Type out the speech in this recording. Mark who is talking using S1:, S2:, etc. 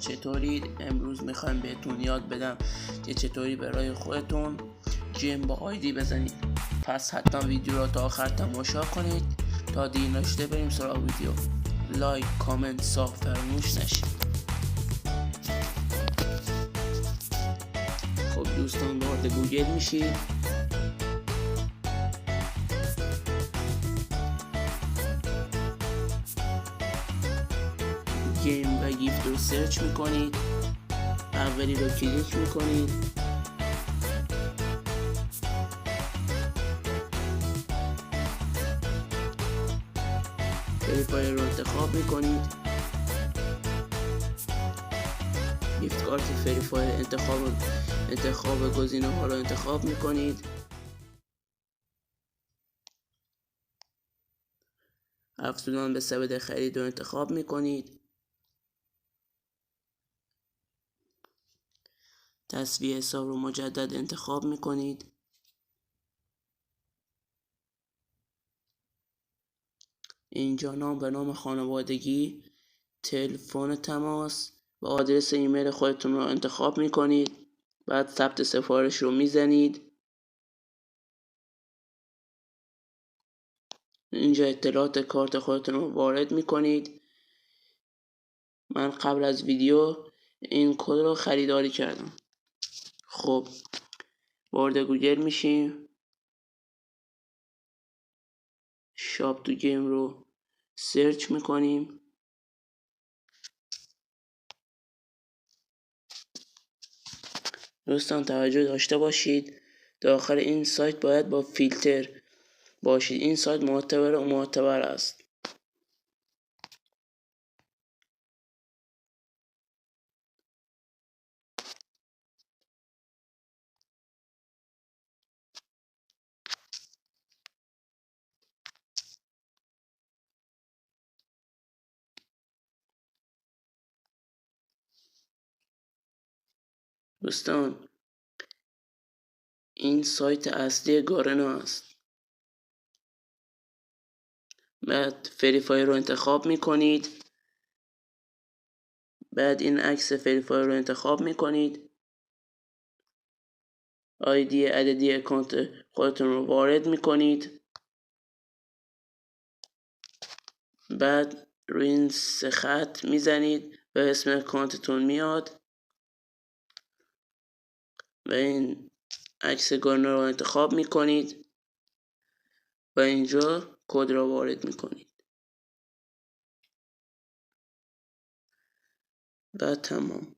S1: چطورید؟ امروز میخوایم بهتون یاد بدم که چطوری برای خودتون جیم با آیدی بزنید. پس حتما ویدیو رو تا آخر تماشا کنید تا دیر نشده بریم سراغ ویدیو. لایک، کامنت، ساب فراموش نشه. خب دوستان، وارد گوگل میشید. گیم و گیفت رو سرچ میکنید. اولی رو کلیک میکنید. فری رو انتخاب میکنید. گیفت کارت فری انتخاب گزینه ها رو انتخاب میکنید. افزودن به سبد خرید رو انتخاب میکنید. تصویه حساب رو مجدد انتخاب میکنید. اینجا نام به نام خانوادگی، تلفن تماس و آدرس ایمیل خودتون رو انتخاب میکنید. بعد ثبت سفارش رو میزنید. اینجا اطلاعات کارت خودتون رو وارد میکنید. من قبل از ویدیو این کد رو خریداری کردم. خب وارد گوگل میشیم. شاپ تو گیم رو سرچ میکنیم. دوستان توجه داشته باشید، داخل این سایت باید با فیلتر باشید. این سایت معتبر است. دوستان این سایت اصلی گارنا است. بعد فریفای رو انتخاب میکنید. بعد این عکس فریفای رو انتخاب میکنید. آیدی عددی اکانت خودتون رو وارد میکنید. بعد روی این 3 خط میزنید و اسم اکانتتون میاد و این عکس گارنا رو انتخاب میکنید و اینجا کد را وارد میکنید. بعد تمام.